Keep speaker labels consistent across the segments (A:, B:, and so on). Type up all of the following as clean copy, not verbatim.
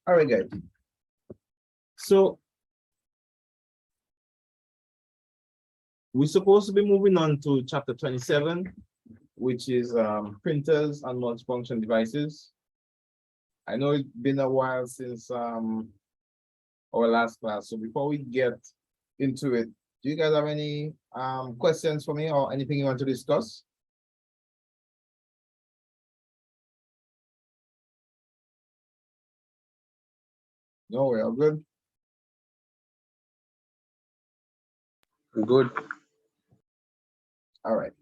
A: All right, guys. So we're supposed to be moving on to chapter 27, which is printers and multifunction devices. I know it's been a while since our last class. So before we get into it, do you guys have any questions for me or anything you want to discuss? No, we're all good. We're good. All right.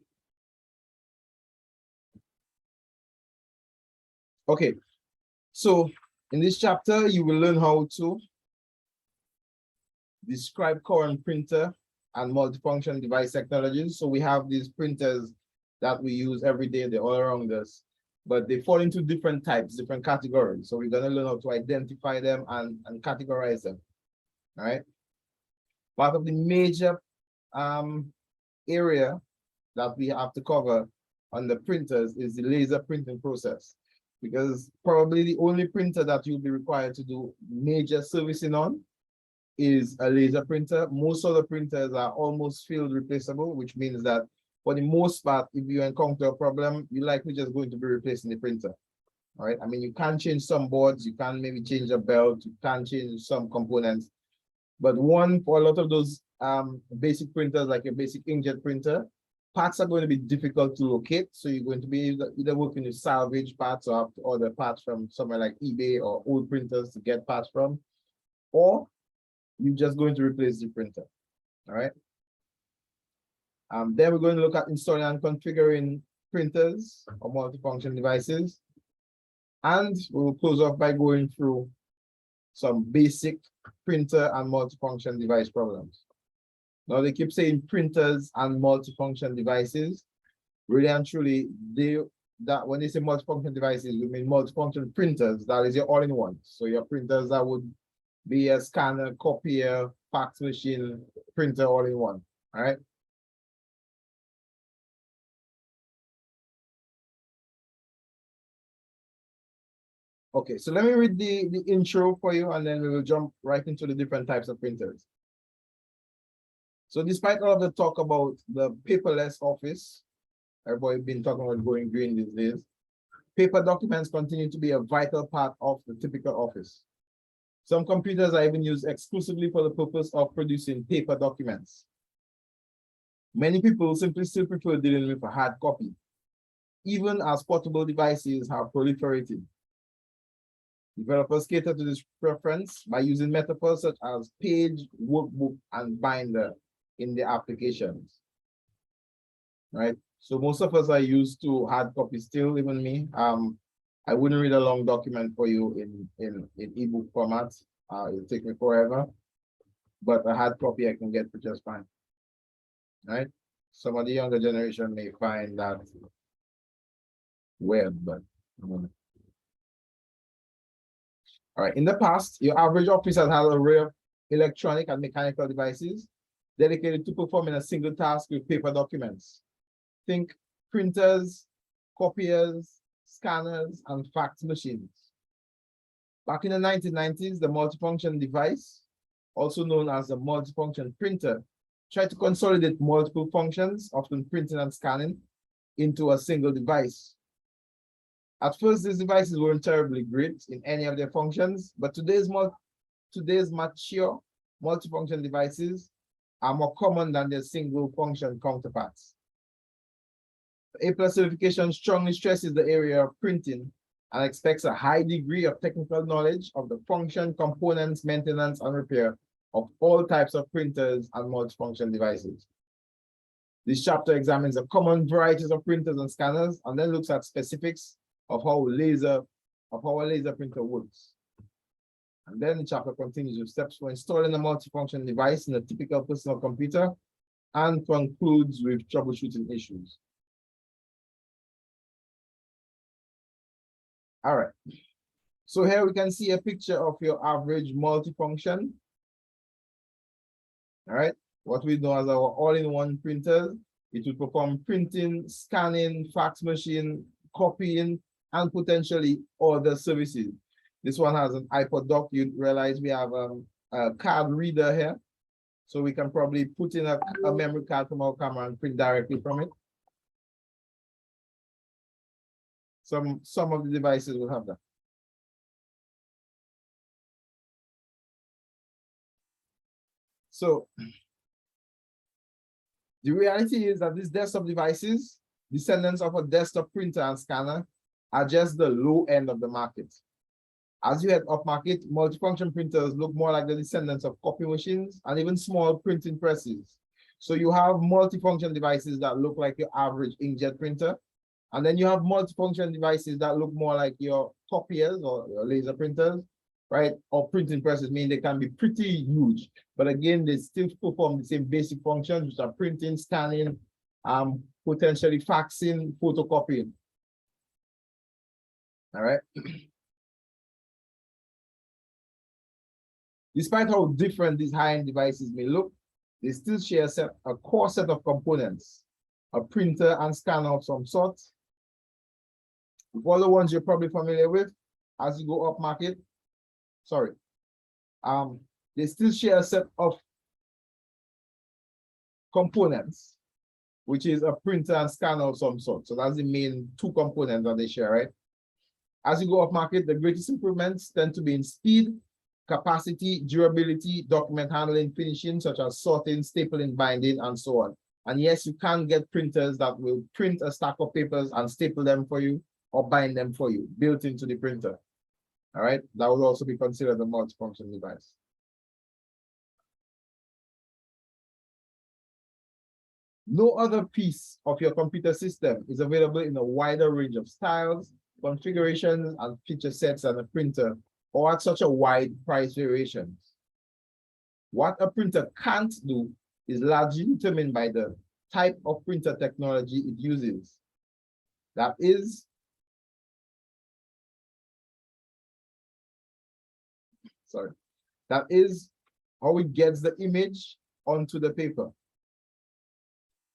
A: Okay. So in this chapter, you will learn how to describe current printer and multifunction device technologies. So we have these printers that we use every day, they're all around us, but they fall into different types, different categories. So we're going to learn how to identify them and categorize them. All right. Part of the major area that we have to cover on the printers is the laser printing process, because probably the only printer that you'll be required to do major servicing on is a laser printer. Most other printers are almost field replaceable, which means that for the most part, if you encounter a problem, you're likely just going to be replacing the printer. All right. I mean, you can change some boards, you can maybe change a belt, you can change some components. But one, for a lot of those basic printers, like your basic inkjet printer, parts are going to be difficult to locate. So you're going to be either working with salvage parts or have to order parts from somewhere like eBay or old printers to get parts from, or you're just going to replace the printer. All right. Then we're going to look at installing and configuring printers or multifunction devices. And we'll close off by going through some basic printer and multifunction device problems. Now they keep saying printers and multifunction devices. Really and truly, when they say multifunction devices, we mean multifunction printers. That is your all-in-one. So your printers that would be a scanner, copier, fax machine, printer all in one. All right. Okay, so let me read the intro for you, and then we will jump right into the different types of printers. So despite all of the talk about the paperless office, everybody's been talking about going green these days, paper documents continue to be a vital part of the typical office. Some computers are even used exclusively for the purpose of producing paper documents. Many people simply still prefer dealing with a hard copy, even as portable devices have proliferated. Developers cater to this preference by using metaphors such as page, workbook, and binder in their applications. Right? So most of us are used to hard copy still, even me. I wouldn't read a long document for you in ebook format. It'll take me forever, but a hard copy I can get for just fine. Right? Some of the younger generation may find that weird, but all right. In the past, your average office has had an array of electronic and mechanical devices dedicated to performing a single task with paper documents. Think printers, copiers, scanners, and fax machines. Back in the 1990s, the multifunction device, also known as the multifunction printer, tried to consolidate multiple functions, often printing and scanning, into a single device. At first, these devices weren't terribly great in any of their functions, but today's mature multifunction devices are more common than their single function counterparts. The A+ certification strongly stresses the area of printing and expects a high degree of technical knowledge of the function, components, maintenance, and repair of all types of printers and multifunction devices. This chapter examines the common varieties of printers and scanners, and then looks at specifics of how a laser printer works. And then the chapter continues with steps for installing a multifunction device in a typical personal computer, and concludes with troubleshooting issues. All right. So here we can see a picture of your average multifunction. All right. What we know as our all-in-one printer. It will perform printing, scanning, fax machine, copying, and potentially other services. This one has an iPod dock. You realize we have a card reader here. So we can probably put in a memory card from our camera and print directly from it. Some of the devices will have that. So the reality is that these desktop devices, descendants of a desktop printer and scanner, are just the low end of the market. As you head up market, multifunction printers look more like the descendants of copy machines and even small printing presses. So you have multifunction devices that look like your average inkjet printer. And then you have multifunction devices that look more like your copiers or your laser printers, right? Or printing presses, mean they can be pretty huge. But again, they still perform the same basic functions, which are printing, scanning, potentially faxing, photocopying. All right. Despite how different these high-end devices may look, they still share a core set of components, a printer and scanner of some sort. All the ones you're probably familiar with as you go up market, they still share a set of components, which is a printer and scanner of some sort. So that's the main two components that they share, right? As you go up market, the greatest improvements tend to be in speed, capacity, durability, document handling, finishing, such as sorting, stapling, binding, and so on. And yes, you can get printers that will print a stack of papers and staple them for you or bind them for you, built into the printer. All right, that would also be considered a multifunction device. No other piece of your computer system is available in a wider range of styles, configurations, and feature sets than a printer, or at such a wide price variations. What a printer can't do is largely determined by the type of printer technology it uses. That is how it gets the image onto the paper.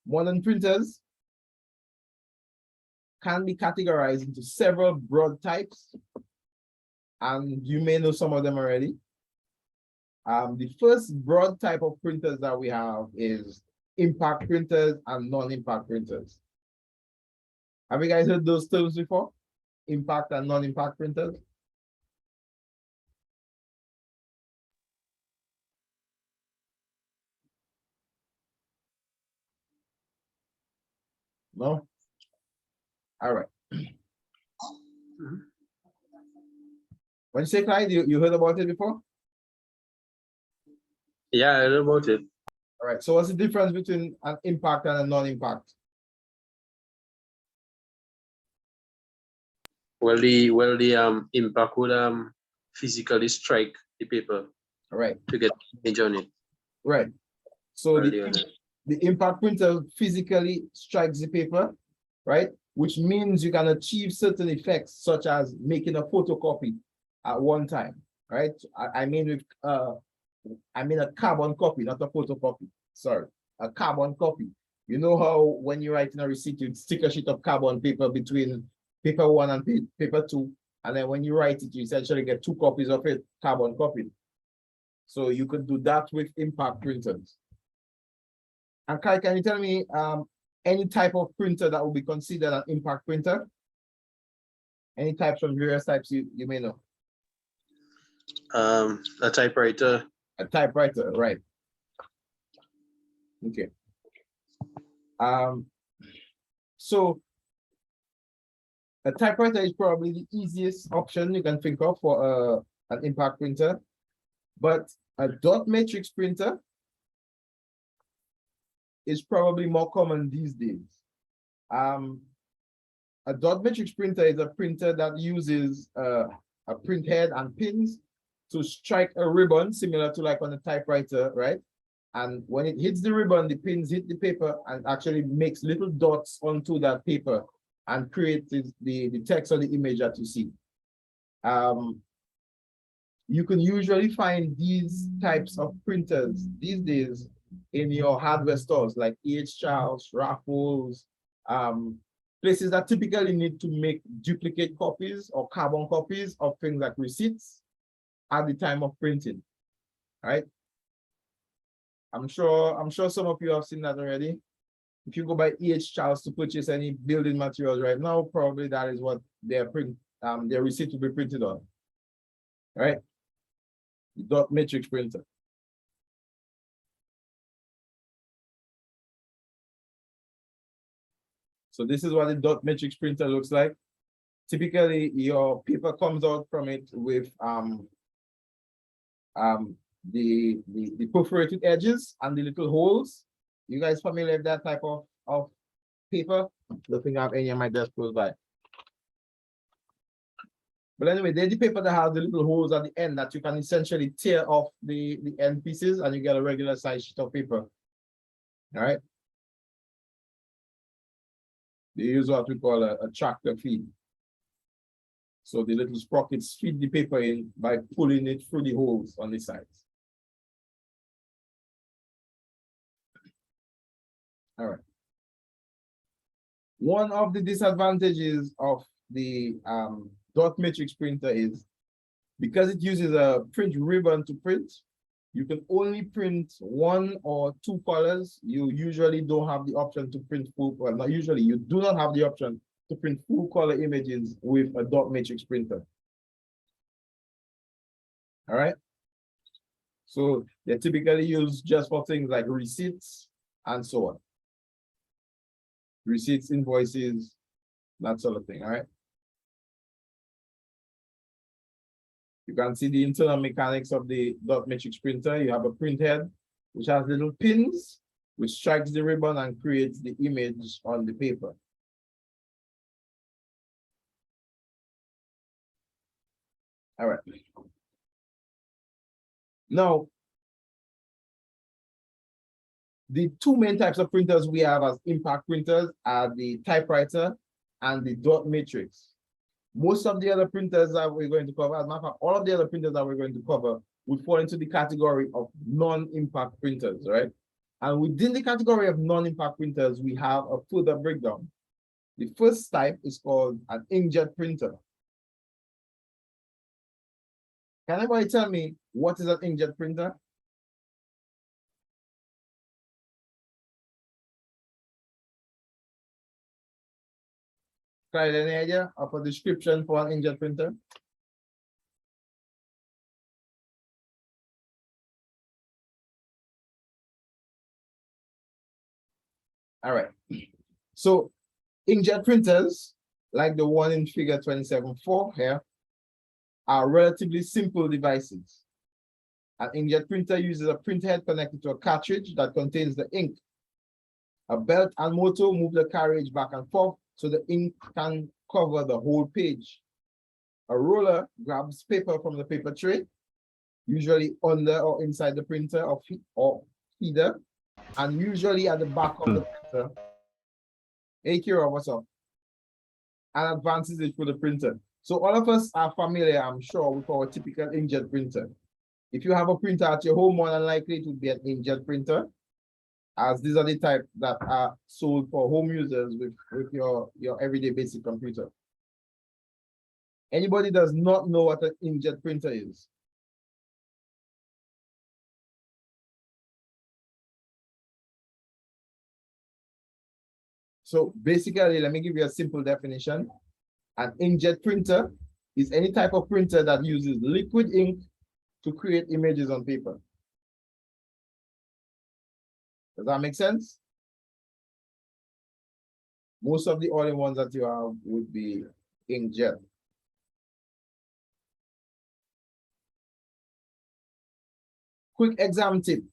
A: Modern printers can be categorized into several broad types, and you may know some of them already. The first broad type of printers that we have is impact printers and non-impact printers. Have you guys heard those terms before? Impact and non-impact printers? No? All right. When you say Clyde, you heard about it before?
B: Yeah, I heard about it.
A: All right. So what's the difference between an impact and a non-impact?
B: Well, the impact would physically strike the paper.
A: All right.
B: To get image on it.
A: Right. So the impact printer physically strikes the paper, right? Which means you can achieve certain effects, such as making a photocopy at one time, right? I mean a carbon copy, not a photocopy. Sorry, a carbon copy. You know how when you're writing a receipt, you stick a sheet of carbon paper between paper 1 and paper 2, and then when you write it, you essentially get 2 copies of it, carbon copy. So you could do that with impact printers. And Kai, can you tell me any type of printer that would be considered an impact printer? Any types from various types you may know?
B: A typewriter.
A: A typewriter, right. Okay. So a typewriter is probably the easiest option you can think of for an impact printer, but a dot matrix printer is probably more common these days. A dot matrix printer is a printer that uses a print head and pins to strike a ribbon, similar to like on a typewriter, right? And when it hits the ribbon, the pins hit the paper and actually makes little dots onto that paper and creates the text or the image that you see. You can usually find these types of printers these days in your hardware stores like E.H. Charles, Raffles, Places that typically need to make duplicate copies or carbon copies of things like receipts at the time of printing, right? I'm sure some of you have seen that already. If you go by E.H. Charles to purchase any building materials right now, probably that is what their receipt will be printed on, right? The dot matrix printer. So this is what the dot matrix printer looks like. Typically, your paper comes out from it with the perforated edges and the little holes. You guys familiar with that type of paper? Looking at any of my desk close by. But anyway, there's the paper that has the little holes at the end that you can essentially tear off the end pieces and you get a regular size sheet of paper. All right. They use what we call a tractor feed. So the little sprockets feed the paper in by pulling it through the holes on the sides. All right. One of the disadvantages of the dot matrix printer is because it uses a print ribbon to print, you can only print one or two colors. You usually don't have the option to print full, well, not usually, you do not have the option to print full color images with a dot matrix printer. All right. So they're typically used just for things like receipts and so on. Receipts, invoices, that sort of thing, all right? You can see the internal mechanics of the dot matrix printer. You have a print head, which has little pins, which strikes the ribbon and creates the image on the paper. All right. Now, the two main types of printers we have as impact printers are the typewriter and the dot matrix. Most of the other printers that we're going to cover, as a matter of fact, all of the other printers that we're going to cover would fall into the category of non-impact printers, right? And within the category of non-impact printers, we have a further breakdown. The first type is called an inkjet printer. Can anybody tell me what is an inkjet printer? Clyde, any idea of a description for an inkjet printer? All right. So inkjet printers, like the one in figure 27.4 here, are relatively simple devices. An inkjet printer uses a print head connected to a cartridge that contains the ink. A belt and motor move the carriage back and forth so the ink can cover the whole page. A roller grabs paper from the paper tray, usually under or inside the printer or feeder, and usually at the back of the printer. Hey, Kira, what's up? And advances it through the printer. So all of us are familiar, I'm sure, with our typical inkjet printer. If you have a printer at your home, more than likely it would be an inkjet printer, as these are the type that are sold for home users with your everyday basic computer. Anybody does not know what an inkjet printer is? So basically, let me give you a simple definition. An inkjet printer is any type of printer that uses liquid ink to create images on paper. Does that make sense? Most of the other ones that you have would be inkjet. Quick exam tip.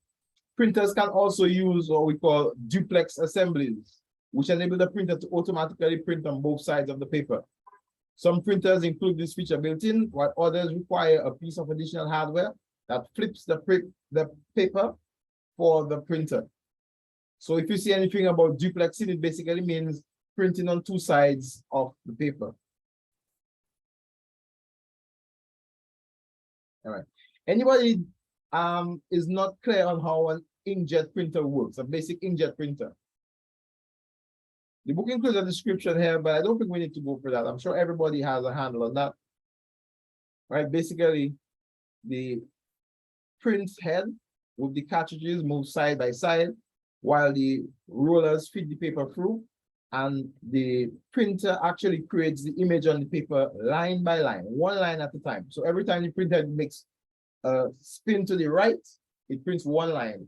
A: Printers can also use what we call duplex assemblies, which enable the printer to automatically print on both sides of the paper. Some printers include this feature built in, while others require a piece of additional hardware that flips the paper for the printer. So if you see anything about duplexing, it basically means printing on two sides of the paper. All right. Anybody is not clear on how an inkjet printer works, a basic inkjet printer? The book includes a description here, but I don't think we need to go for that. I'm sure everybody has a handle on that. Right, basically, the print head with the cartridges move side by side while the rollers feed the paper through, and the printer actually creates the image on the paper line by line, one line at a time. So every time the printer makes a spin to the right, it prints one line.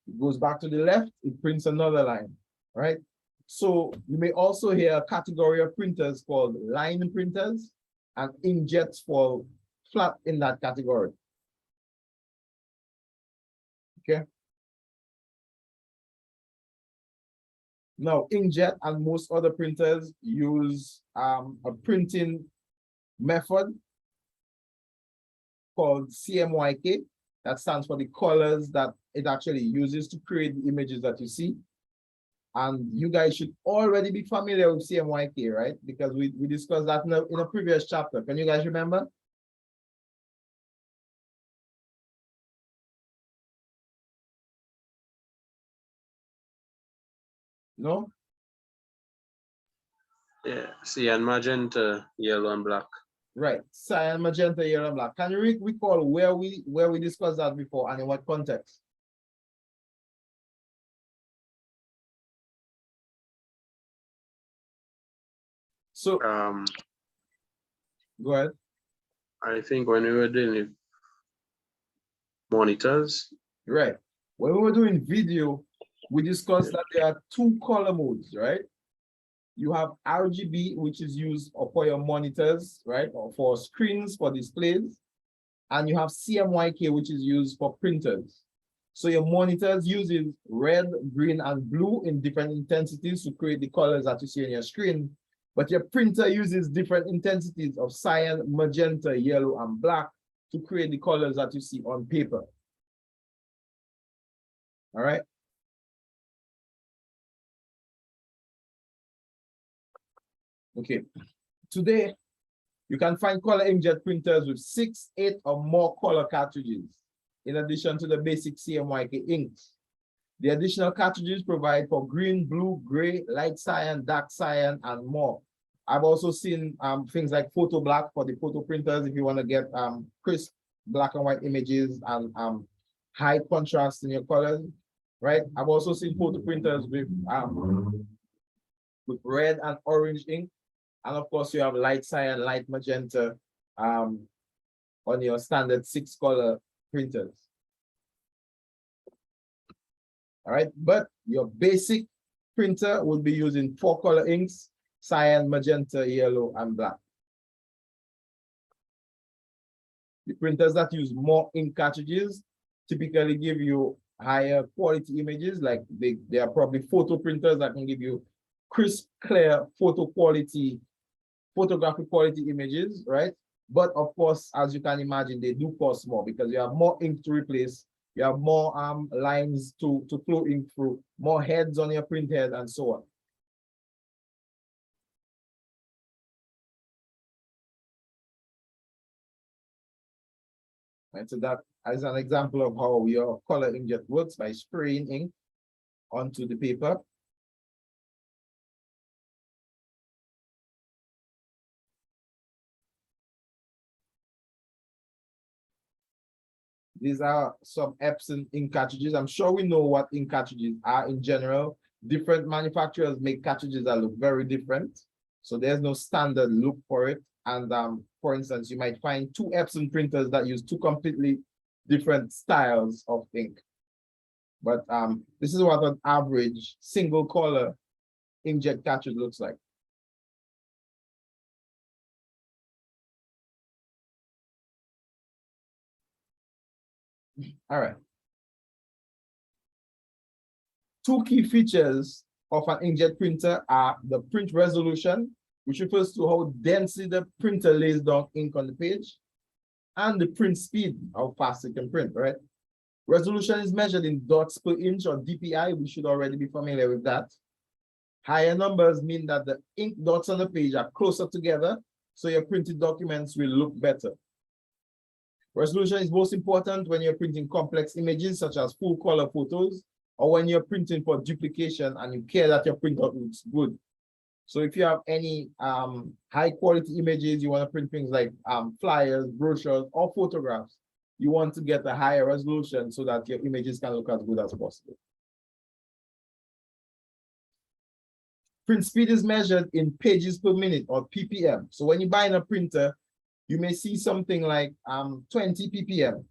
A: It goes back to the left, it prints another line, right? So you may also hear a category of printers called line printers, and inkjets fall flat in that category. Okay. Now, inkjet and most other printers use a printing method called CMYK. That stands for the colors that it actually uses to create the images that you see. And you guys should already be familiar with CMYK, right? Because we discussed that in a previous chapter. Can you guys remember? No?
B: Yeah, cyan, magenta, yellow, and black.
A: Right, cyan, magenta, yellow, and black. Can you recall where we discussed that before and in what context? So go ahead.
B: I think when we were doing monitors.
A: Right. When we were doing video, we discussed that there are two color modes, right? You have RGB, which is used for your monitors, right? Or for screens, for displays. And you have CMYK, which is used for printers. So your monitors uses red, green, and blue in different intensities to create the colors that you see on your screen. But your printer uses different intensities of cyan, magenta, yellow, and black to create the colors that you see on paper. All right. Okay. Today, you can find color inkjet printers with 6, 8, or more color cartridges, in addition to the basic CMYK inks. The additional cartridges provide for green, blue, gray, light cyan, dark cyan, and more. I've also seen things like photo black for the photo printers if you want to get crisp black and white images and high contrast in your colors, right? I've also seen photo printers with red and orange ink. And of course, you have light cyan, light magenta on your standard 6-color printers. All right, but your basic printer will be using 4-color inks: cyan, magenta, yellow, and black. The printers that use more ink cartridges typically give you higher quality images, like they are probably photo printers that can give you crisp, clear photographic quality images, right? But of course, as you can imagine, they do cost more because you have more ink to replace, you have more lines to flow ink through, more heads on your print head, and so on. Right, so that is an example of how your color inkjet works by spraying ink onto the paper. These are some Epson ink cartridges. I'm sure we know what ink cartridges are in general. Different manufacturers make cartridges that look very different. So there's no standard look for it. And for instance, you might find 2 Epson printers that use 2 completely different styles of ink. But this is what an average single color inkjet cartridge looks like. All right. 2 key features of an inkjet printer are the print resolution, which refers to how densely the printer lays down ink on the page, and the print speed, how fast it can print, right? Resolution is measured in dots per inch, or DPI. We should already be familiar with that. Higher numbers mean that the ink dots on the page are closer together, so your printed documents will look better. Resolution is most important when you're printing complex images such as full color photos, or when you're printing for duplication and you care that your printout looks good. So if you have any high quality images, you want to print things like flyers, brochures, or photographs, you want to get a higher resolution so that your images can look as good as possible. Print speed is measured in pages per minute, or ppm. So when you buy in a printer, you may see something like 20 ppm.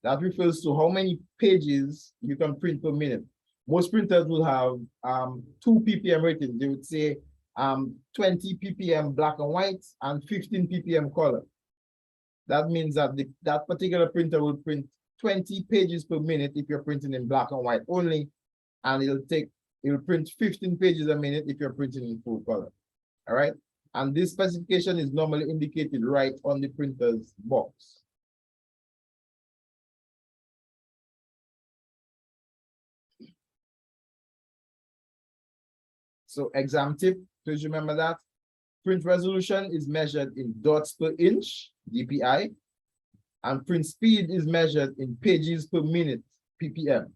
A: That refers to how many pages you can print per minute. Most printers will have 2 ppm rating. They would say 20 ppm black and white and 15 ppm color. That means that that particular printer will print 20 pages per minute if you're printing in black and white only, and it'll print 15 pages a minute if you're printing in full color. All right, and this specification is normally indicated right on the printer's box. So exam tip, please remember that print resolution is measured in dots per inch, DPI, and print speed is measured in pages per minute, ppm.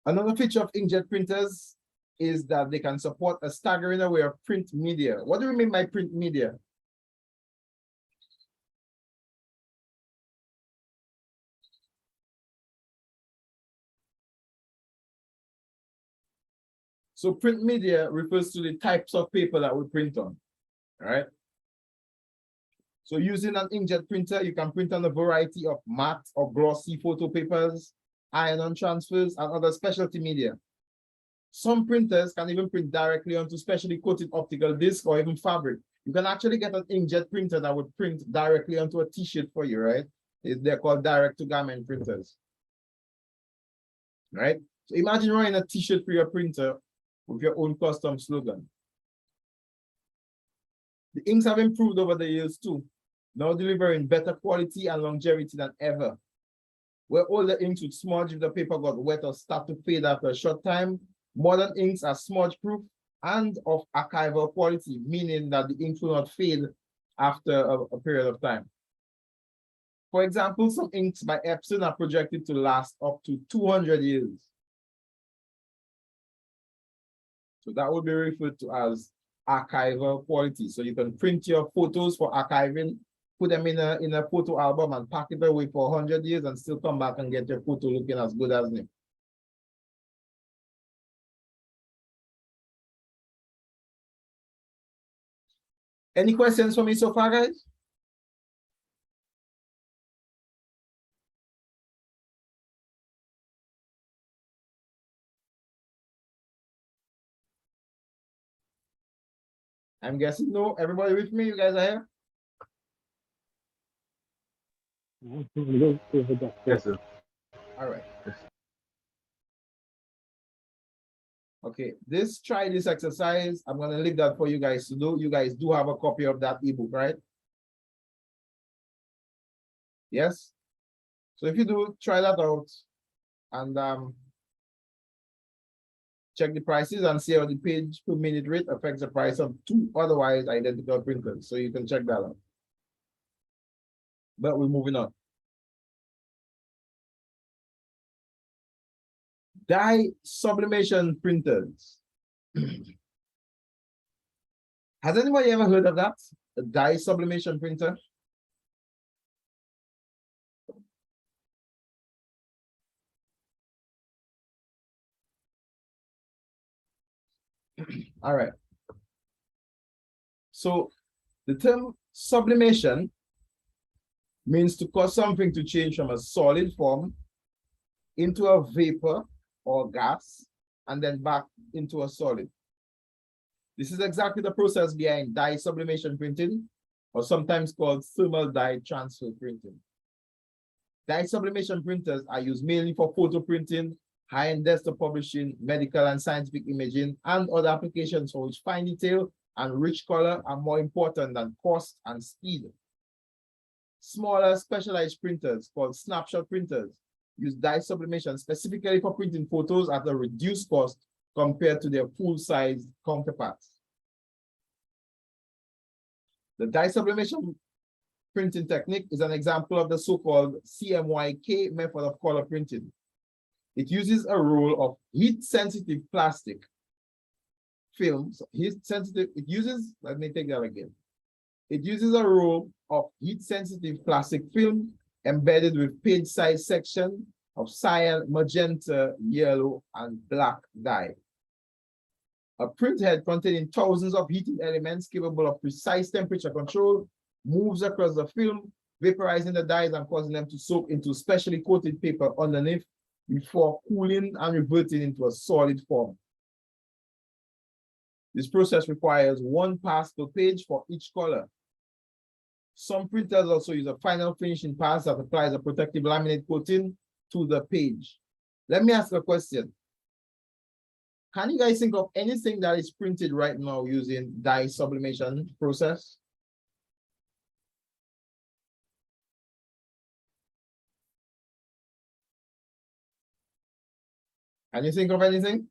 A: Another feature of inkjet printers is that they can support a staggering array of print media. What do we mean by print media? So print media refers to the types of paper that we print on, all right? So using an inkjet printer, you can print on a variety of matte or glossy photo papers, iron-on transfers, and other specialty media. Some printers can even print directly onto specially coated optical disc or even fabric. You can actually get an inkjet printer that would print directly onto a t-shirt for you, right? They're called direct-to-garment printers, right? So imagine running a t-shirt for your printer with your own custom slogan. The inks have improved over the years too, now delivering better quality and longevity than ever. Where older inks would smudge if the paper got wet or start to fade after a short time, modern inks are smudge-proof and of archival quality, meaning that the ink will not fade after a period of time. For example, some inks by Epson are projected to last up to 200 years. So that would be referred to as archival quality. So you can print your photos for archiving, put them in a photo album and pack it away for 100 years and still come back and get your photo looking as good as new. Any questions for me so far, guys? I'm guessing no. Everybody with me? You guys are here?
B: Yes, sir.
A: All right. Okay, try this exercise. I'm going to leave that for you guys to do. You guys do have a copy of that ebook, right? Yes? So if you do, try that out and check the prices and see how the page per minute rate affects the price of 2 otherwise identical printers. So you can check that out. But we're moving on. Dye sublimation printers. Has anybody ever heard of that? A dye sublimation printer? All right. So the term sublimation means to cause something to change from a solid form into a vapor or gas, and then back into a solid. This is exactly the process behind dye sublimation printing, or sometimes called thermal dye transfer printing. Dye sublimation printers are used mainly for photo printing, high-end desktop publishing, medical and scientific imaging, and other applications for which fine detail and rich color are more important than cost and speed. Smaller specialized printers called snapshot printers use dye sublimation specifically for printing photos at a reduced cost compared to their full-size counterparts. The dye sublimation printing technique is an example of the so-called CMYK method of color printing. It uses a roll of heat-sensitive plastic films. Let me take that again. It uses a roll of heat-sensitive plastic film embedded with page-size section of cyan, magenta, yellow, and black dye. A printhead containing thousands of heating elements capable of precise temperature control moves across the film, vaporizing the dyes and causing them to soak into specially coated paper underneath before cooling and reverting into a solid form. This process requires one pass per page for each color. Some printers also use a final finishing pass that applies a protective laminate coating to the page. Let me ask a question. Can you guys think of anything that is printed right now using dye sublimation process? Can you think of anything?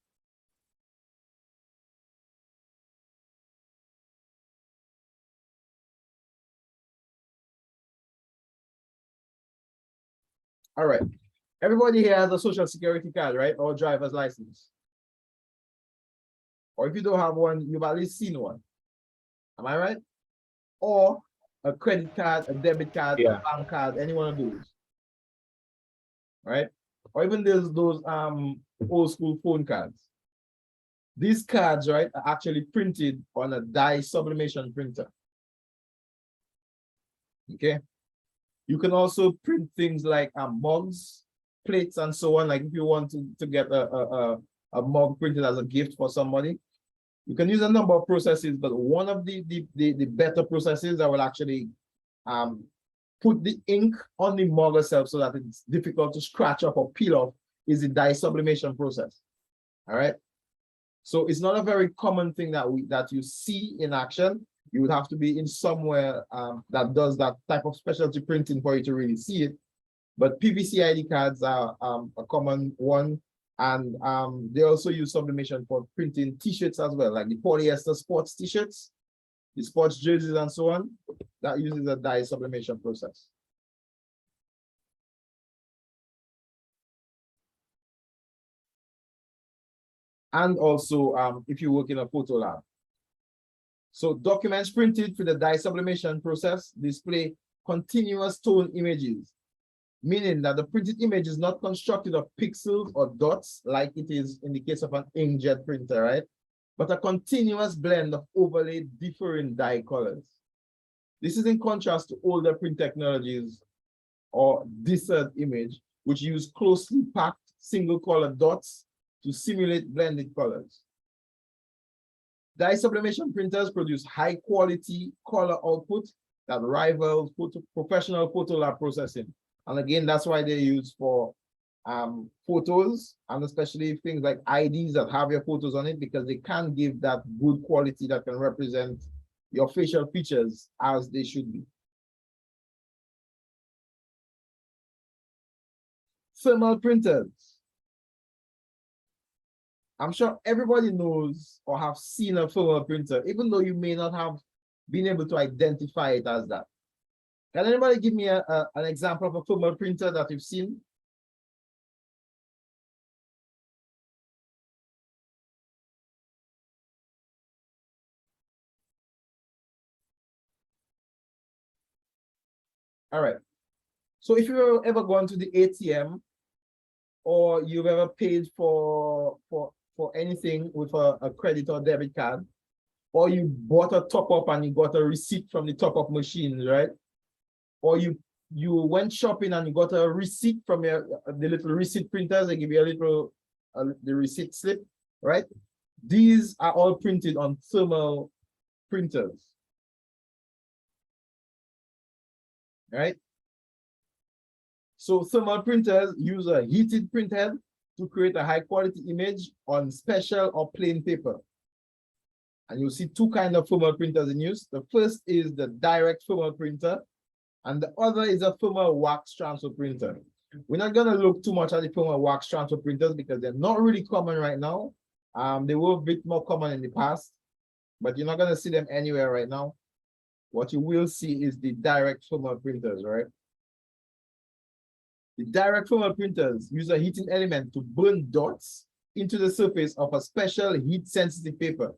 A: All right. Everybody here has a social security card, right? Or driver's license. Or if you don't have one, you've at least seen one. Am I right? Or a credit card, a debit card, a bank card, any one of those. Right? Or even those old school phone cards. These cards, right, are actually printed on a dye sublimation printer. Okay. You can also print things like mugs, plates, and so on. Like if you want to get a mug printed as a gift for somebody, you can use a number of processes, but one of the better processes that will actually put the ink on the mug itself so that it's difficult to scratch up or peel off is the dye sublimation process. All right. So it's not a very common thing that you see in action. You would have to be in somewhere that does that type of specialty printing for you to really see it. But PVC ID cards are a common one. And they also use sublimation for printing t-shirts as well, like the polyester sports t-shirts, the sports jerseys and so on. That uses a dye sublimation process. And also if you work in a photo lab. So documents printed through the dye sublimation process display continuous tone images, meaning that the printed image is not constructed of pixels or dots like it is in the case of an inkjet printer, right? But a continuous blend of overlaid different dye colors. This is in contrast to older print technologies or discert image, which use closely packed single color dots to simulate blended colors. Dye sublimation printers produce high quality color output that rivals professional photo lab processing. And again, that's why they're used for photos, and especially things like IDs that have your photos on it, because they can give that good quality that can represent your facial features as they should be. Thermal printers. I'm sure everybody knows or have seen a thermal printer, even though you may not have been able to identify it as that. Can anybody give me an example of a thermal printer that you've seen? All right. So if you've ever gone to the ATM or you've ever paid for anything with a credit or debit card, or you bought a top-up and you got a receipt from the top-up machine, right? Or you went shopping and you got a receipt from the little receipt printers. They give you a little the receipt slip, right? These are all printed on thermal printers, right? So thermal printers use a heated printhead to create a high quality image on special or plain paper. And you'll see two kinds of thermal printers in use. The first is the direct thermal printer, and the other is a thermal wax transfer printer. We're not going to look too much at the thermal wax transfer printers because they're not really common right now. They were a bit more common in the past, but you're not going to see them anywhere right now. what you will see is the direct thermal printers, right? The direct thermal printers use a heating element to burn dots into the surface of a special heat-sensitive paper.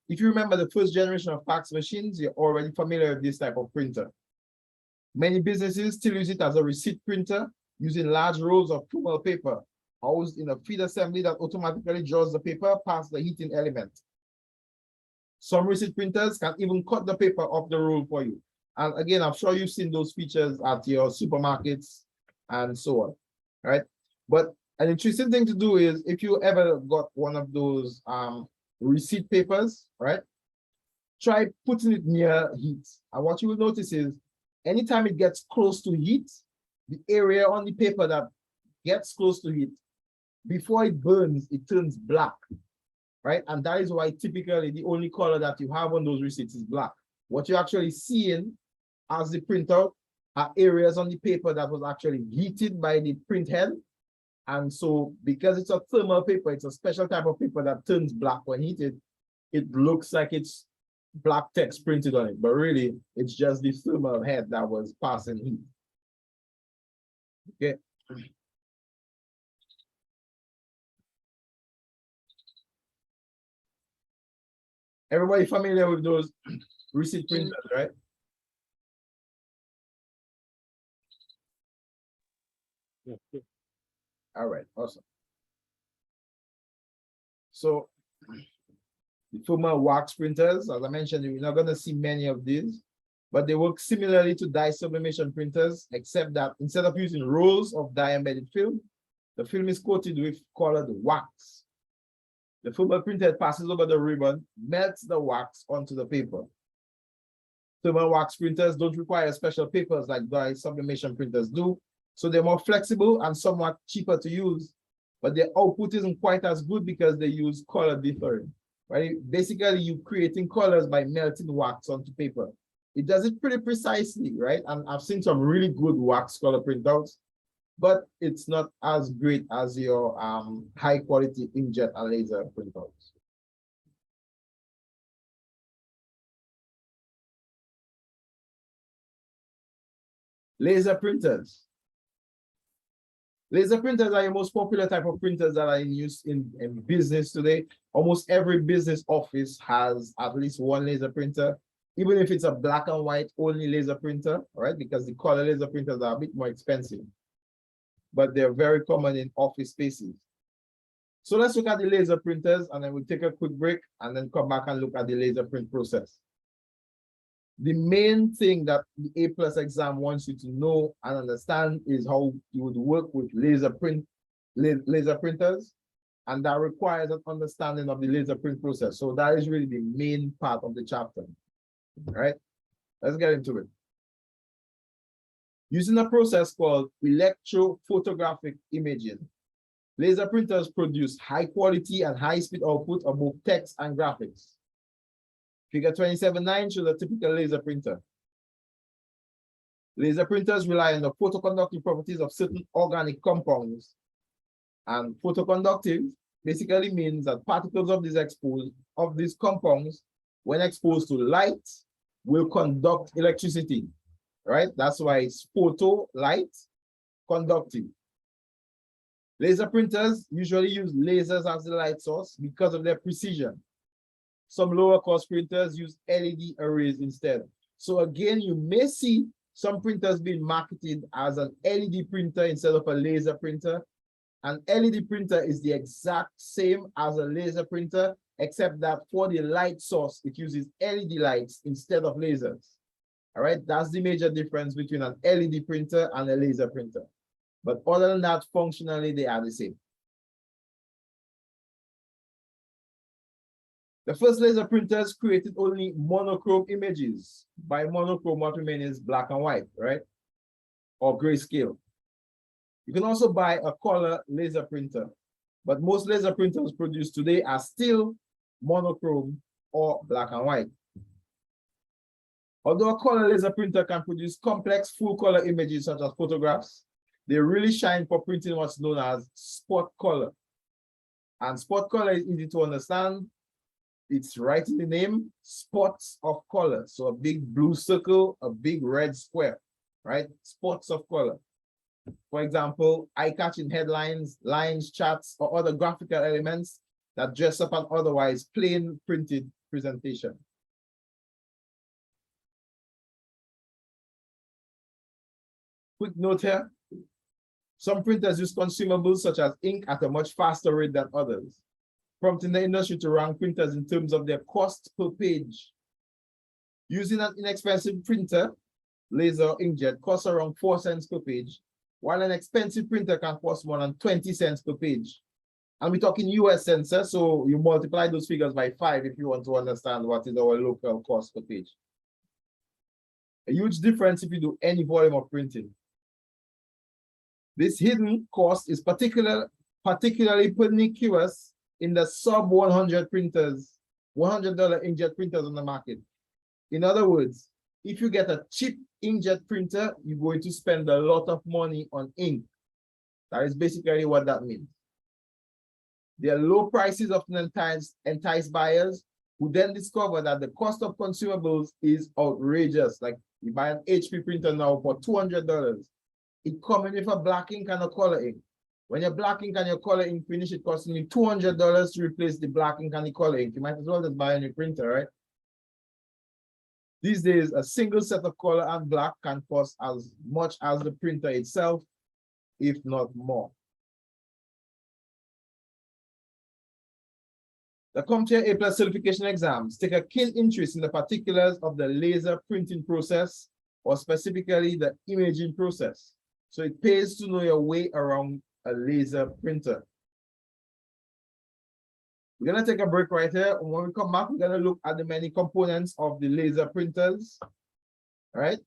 A: If you remember the first generation of fax machines, you're already familiar with this type of printer. Many businesses still use it as a receipt printer, using large rolls of thermal paper housed in a feed assembly that automatically draws the paper past the heating element. Some receipt printers can even cut the paper off the roll for you. And again, I'm sure you've seen those features at your supermarkets and so on, right? But an interesting thing to do is if you ever got one of those receipt papers, right? Try putting it near heat. And what you will notice is anytime it gets close to heat, the area on the paper that gets close to heat, before it burns, it turns black, right? And that is why typically the only color that you have on those receipts is black. What you're actually seeing as the printout are areas on the paper that was actually heated by the print head. And so because it's a thermal paper, it's a special type of paper that turns black when heated. It looks like it's black text printed on it, but really it's just the thermal head that was passing heat. Okay. Everybody familiar with those receipt printers, right?
B: Yeah.
A: All right, awesome. So the thermal wax printers, as I mentioned, you're not going to see many of these, but they work similarly to dye sublimation printers, except that instead of using rolls of dye embedded film, the film is coated with colored wax. The thermal printhead passes over the ribbon, melts the wax onto the paper. Thermal wax printers don't require special papers like dye sublimation printers do, so they're more flexible and somewhat cheaper to use, but their output isn't quite as good because they use color differing, right? Basically, you're creating colors by melting wax onto paper. It does it pretty precisely, right? And I've seen some really good wax color printouts, but it's not as great as your high quality inkjet and laser printouts. Laser printers. Laser printers are the most popular type of printers that are in use in business today. Almost every business office has at least one laser printer, even if it's a black and white only laser printer, right? Because the color laser printers are a bit more expensive, but they're very common in office spaces. So let's look at the laser printers and then we'll take a quick break and then come back and look at the laser print process. The main thing that the A+ exam wants you to know and understand is how you would work with laser printers, and that requires an understanding of the laser print process. So that is really the main part of the chapter. All right, let's get into it. Using a process called electrophotographic imaging, laser printers produce high quality and high speed output of both text and graphics. Figure 27.9 shows a typical laser printer. Laser printers rely on the photoconductive properties of certain organic compounds. And photoconductive basically means that particles of these compounds, when exposed to light, will conduct electricity, right? That's why it's photo, light, conductive. Laser printers usually use lasers as the light source because of their precision. Some lower cost printers use LED arrays instead. So again, you may see some printers being marketed as an LED printer instead of a laser printer. An LED printer is the exact same as a laser printer, except that for the light source, it uses LED lights instead of lasers. All right, that's the major difference between an LED printer and a laser printer. But other than that, functionally, they are the same. The first laser printers created only monochrome images. By monochrome, what we mean is black and white, right? Or grayscale. You can also buy a color laser printer, but most laser printers produced today are still monochrome or black and white. Although a color laser printer can produce complex full color images such as photographs, they really shine for printing what's known as spot color. And spot color is easy to understand. It's right in the name, spots of color. So a big blue circle, a big red square, right? Spots of color. For example, eye-catching headlines, lines, charts, or other graphical elements that dress up an otherwise plain printed presentation. Quick note here. Some printers use consumables such as ink at a much faster rate than others, prompting the industry to rank printers in terms of their cost per page. Using an inexpensive printer, laser or inkjet, costs around 4 cents per page, while an expensive printer can cost more than 20 cents per page. And we're talking US cents, so you multiply those figures by 5 if you want to understand what is our local cost per page. A huge difference if you do any volume of printing. This hidden cost is particularly pernicious in the sub 100 printers, $100 inkjet printers on the market. In other words, if you get a cheap inkjet printer, you're going to spend a lot of money on ink. That is basically what that means. Their low prices often entice buyers who then discover that the cost of consumables is outrageous. Like you buy an HP printer now for $200. It comes with a black ink and a color ink. When your black ink and your color ink finish, it costing you $200 to replace the black ink and the color ink. You might as well just buy a new printer, right? These days, a single set of color and black can cost as much as the printer itself, if not more. The Comptia A+ certification exams take a keen interest in the particulars of the laser printing process, or specifically the imaging process. So it pays to know your way around a laser printer. We're going to take a break right here. And when we come back, we're going to look at the many components of the laser printers, all right,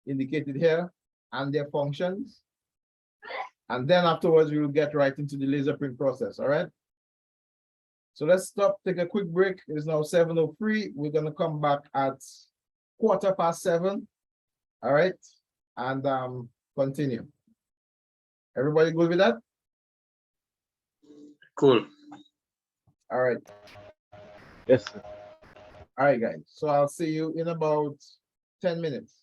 A: indicated here, and their functions. And then afterwards, we will get right into the laser print process, all right? So let's stop, take a quick break. It's now 7:03. We're going to come back at 7:15, all right? And continue. Everybody good with that?
B: Cool.
A: All right.
C: Yes, sir.
A: All right, guys. So I'll see you in about 10 minutes.